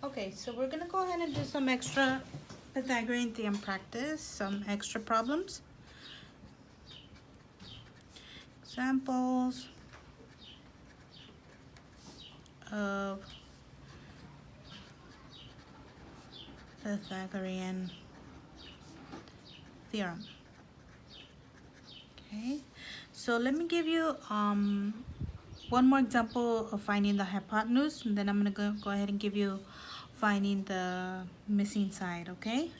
Okay, so we're gonna go ahead and do some extra Pythagorean theorem practice, some extra problems. Examples of Pythagorean theorem. Okay, so let me give you one more example of finding the hypotenuse, and then I'm gonna go ahead and give you finding the missing side. Okay,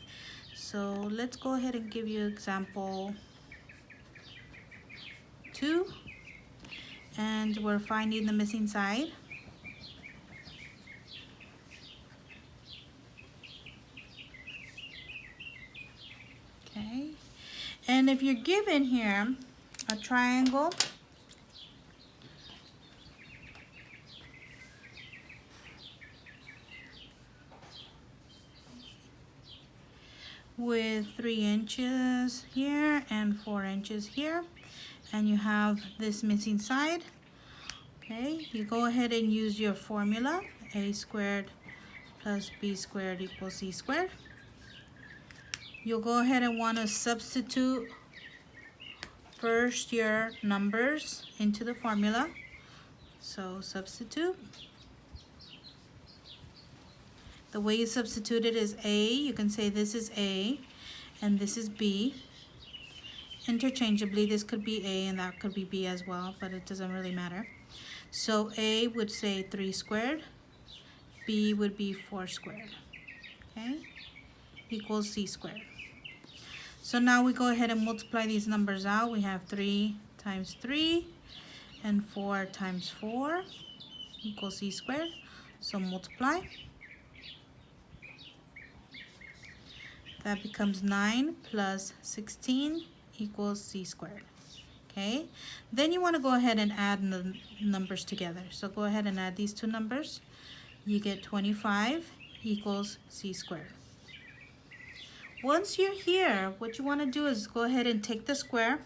so let's go ahead and give you example 2, and we're finding the missing side. Okay, and if you're given here a triangle with 3 inches here and 4 inches here, and you have this missing side, okay, you go ahead and use your formula, a squared plus b squared equals c squared. You'll go ahead and want to substitute first your numbers into the formula. So substitute. The way you substitute it is a, you can say this is a and this is b. Interchangeably, this could be a and that could be b as well, but it doesn't really matter. So a would say 3 squared, b would be 4 squared, okay, equals c squared. So now we go ahead and multiply these numbers out. We have 3 times 3 and 4 times 4 equals c squared. So multiply. That becomes 9 plus 16 equals c squared. Okay, then you want to go ahead and add the numbers together. So go ahead and add these two numbers. You get 25 equals c squared. Once you're here, what you want to do is go ahead and take the square.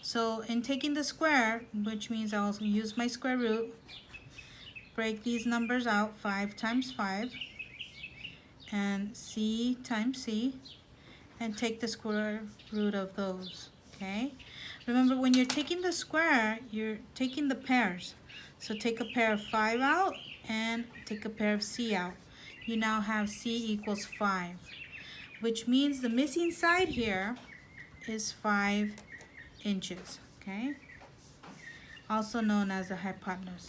So in taking the square, which means I'll also use my square root, break these numbers out, 5 times 5 and c times c, and take the square root of those, okay? Remember, when you're taking the square, you're taking the pairs. So take a pair of 5 out and take a pair of c out. You now have c equals 5, which means the missing side here is 5 inches, okay? Also known as the hypotenuse.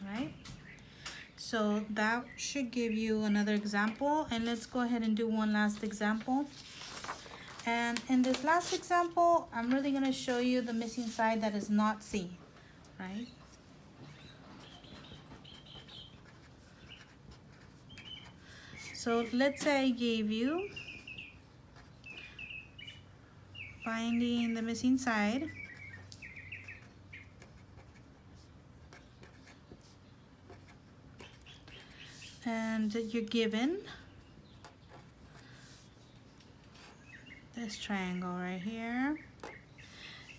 Right? So that should give you another example, and let's go ahead and do one last example. And in this last example, I'm really going to show you the missing side that is not C, right? So let's say I gave you finding the missing side. And you're given this triangle right here,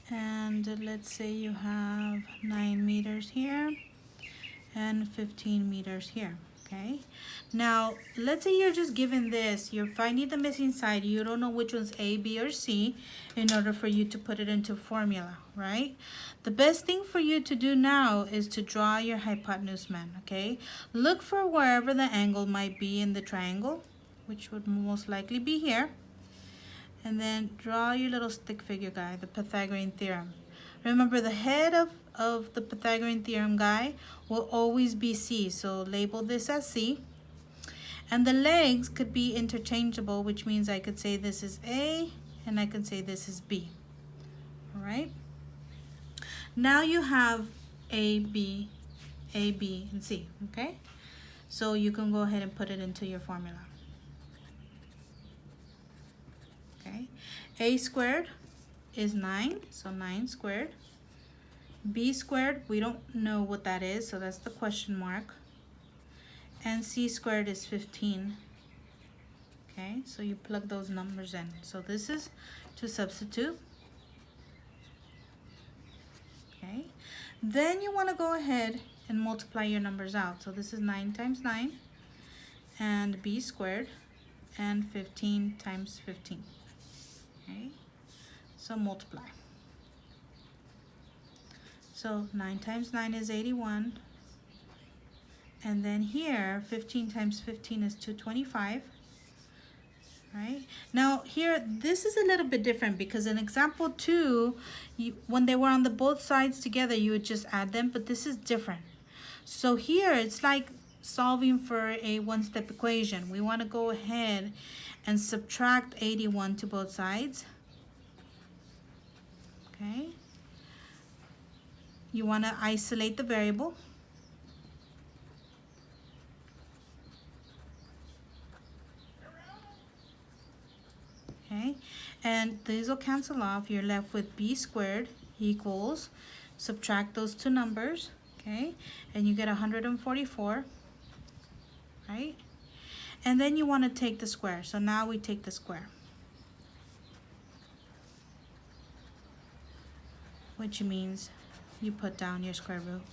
and let's say you have 9 meters here and 15 meters here, okay? Now let's say you're just given this, you're finding the missing side, you don't know which one's A, B, or C in order for you to put it into formula, right? The best thing for you to do now is to draw your hypotenuse man, okay? Look for wherever the angle might be in the triangle, which would most likely be here. And then draw your little stick figure guy, the Pythagorean theorem. Remember, the head of the Pythagorean theorem guy will always be C, so label this as C. And the legs could be interchangeable, which means I could say this is A and I could say this is B. All right? Now you have A, B, and C, okay? So you can go ahead and put it into your formula. Okay, a squared is 9, so 9 squared. B squared, we don't know what that is, so that's the question mark. And C squared is 15. Okay, so you plug those numbers in. So this is to substitute. Okay, then you want to go ahead and multiply your numbers out. So this is 9 times 9 and b squared and 15 times 15. Okay, so multiply. So 9 times 9 is 81. And then here, 15 times 15 is 225. Right? Now here, this is a little bit different because in example 2, when they were on the both sides together, you would just add them, but this is different. So here, it's like solving for a one-step equation. We want to go ahead and subtract 81 to both sides. Okay? You want to isolate the variable. Okay, and these will cancel off. You're left with b squared equals, subtract those two numbers, okay, and you get 144, right? And then you want to take the square. So now we take the square, which means you put down your square root,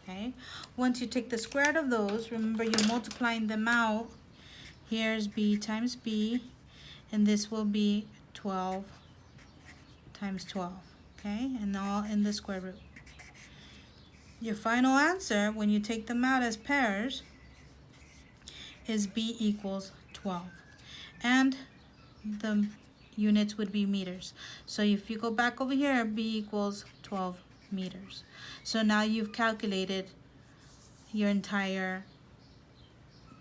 okay? Once you take the square root of those, remember you're multiplying them out. Here's b times b, and this will be 12 times 12, okay? And all in the square root. Your final answer, when you take them out as pairs, is b equals 12. And the units would be meters. So if you go back over here, b equals 12 meters. So now you've calculated your entire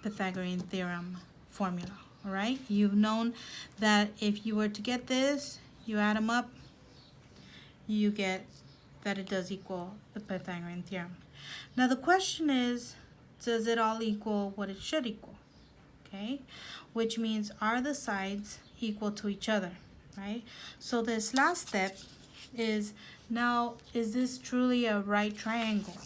Pythagorean theorem formula. All right, you've known that if you were to get this, you add them up, you get that it does equal the Pythagorean theorem. Now the question is, does it all equal what it should equal? Okay, which means are the sides equal to each other, right? So this last step is, now is this truly a right triangle?